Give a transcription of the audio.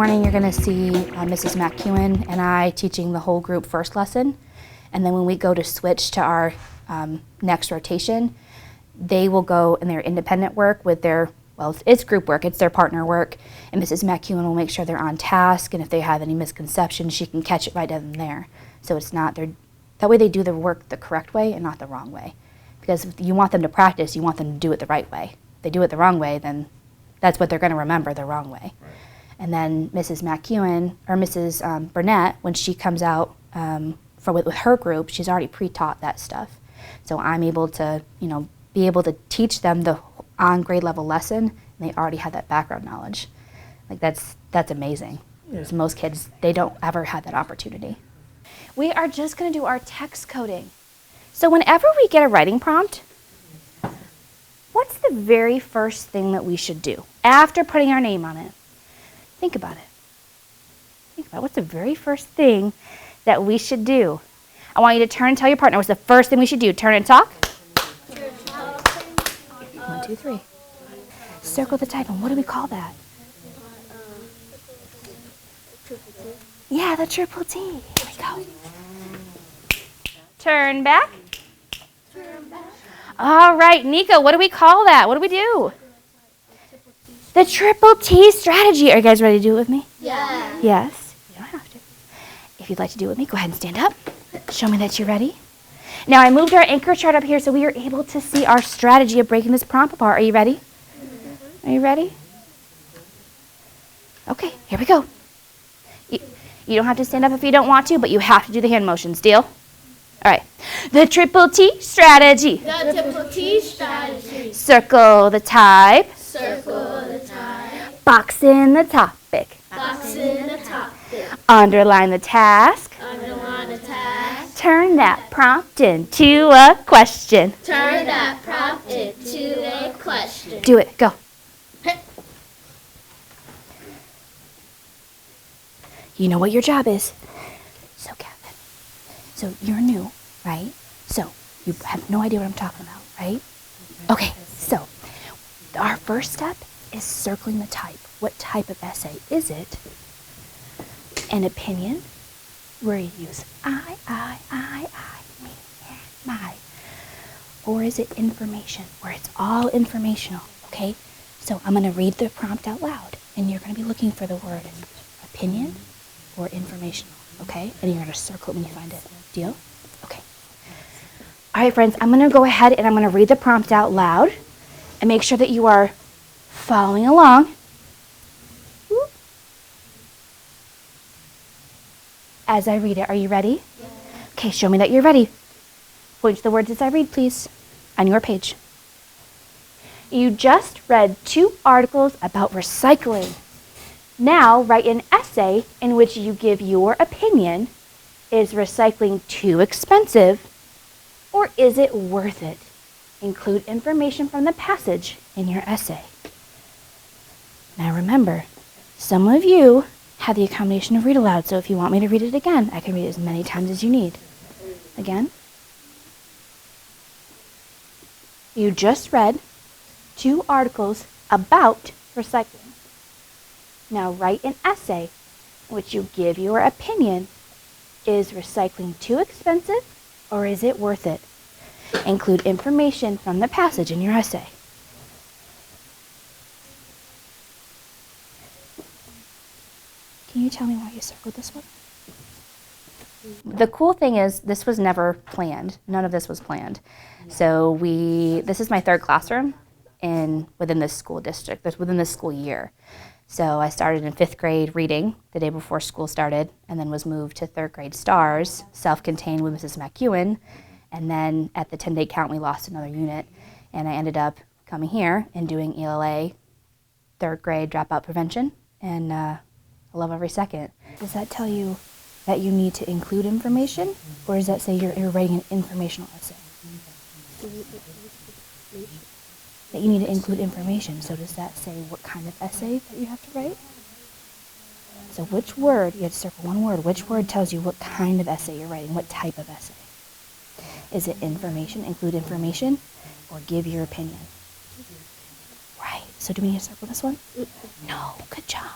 morning you're going to see Mrs. McEwen and I teaching the whole group first lesson. And then when we go to switch to our next rotation, they will go in their independent work with their, well, it's group work, it's their partner work, and Mrs. McEwen will make sure they're on task, and if they have any misconceptions, she can catch it right then and there. So it's not, that way they do the work the correct way and not the wrong way. Because if you want them to practice, you want them to do it the right way. If they do it the wrong way, then that's what they're going to remember the wrong way. Right. And then Mrs. McEwen, or Mrs. Burnett, when she comes out with her group, she's already pre-taught that stuff. So I'm able to, be able to teach them the on grade level lesson, and they already have that background knowledge. Like that's amazing. Because most kids, they don't ever have that opportunity. We are just going to do our text coding. So whenever we get a writing prompt, what's the very first thing that we should do after putting our name on it? Think about it. Think about what's the very first thing that we should do. I want you to turn and tell your partner what's the first thing we should do. Turn and talk. 1, 2, 3. Circle the type. And what do we call that? Yeah, the triple T. Here we go. Turn back. All right, Nico, what do we call that? What do we do? The triple T strategy. Are you guys ready to do it with me? Yeah. Yes. You don't have to. If you'd like to do it with me, go ahead and stand up. Show me that you're ready. Now, I moved our anchor chart up here so we are able to see our strategy of breaking this prompt apart. Are you ready? Are you ready? Okay, here we go. You don't have to stand up if you don't want to, but you have to do the hand motions. Deal? All right. The triple T strategy. The triple T strategy. Circle the type. Circle the type. Box in the topic. Box in the topic. Underline the task. Underline the task. Turn that prompt into a question. Turn that prompt into a question. Do it. Go. You know what your job is. So, Kevin, so you're new, right? So you have no idea what I'm talking about, right? Okay, so our first step is circling the type. What type of essay is it? An opinion, where you use I, me, and my. Or is it information, where it's all informational, okay? So I'm going to read the prompt out loud, and you're going to be looking for the word opinion or informational, okay? And you're going to circle it when you find it. Deal? Okay. All right, friends, I'm going to go ahead and I'm going to read the prompt out loud and make sure that you are following along. As I read it, are you ready? Yeah. Okay, show me that you're ready. Point to the words as I read, please, on your page. You just read 2 articles about recycling. Now write an essay in which you give your opinion. Is recycling too expensive, or is it worth it? Include information from the passage in your essay. Now remember, some of you have the accommodation of read aloud, so if you want me to read it again, I can read it as many times as you need. Again. You just read 2 articles about recycling. Now write an essay in which you give your opinion. Is recycling too expensive, or is it worth it? Include information from the passage in your essay. Can you tell me why you circled this one? The cool thing is this was never planned. None of this was planned. So this is my 3rd classroom within this school district, within this school year. So I started in 5th grade reading the day before school started, and then was moved to 3rd grade STARS, self-contained with Mrs. McEwen. And then at the 10-day count, we lost another unit, and I ended up coming here and doing ELA, 3rd grade dropout prevention, and I love every second. Does that tell you that you need to include information, or does that say you're writing an informational essay? That you need to include information. So does that say what kind of essay that you have to write? So which word, you have to circle one word, which word tells you what kind of essay you're writing, what type of essay? Is it information, include information, or give your opinion? Right, so do we need to circle this one? No, good job.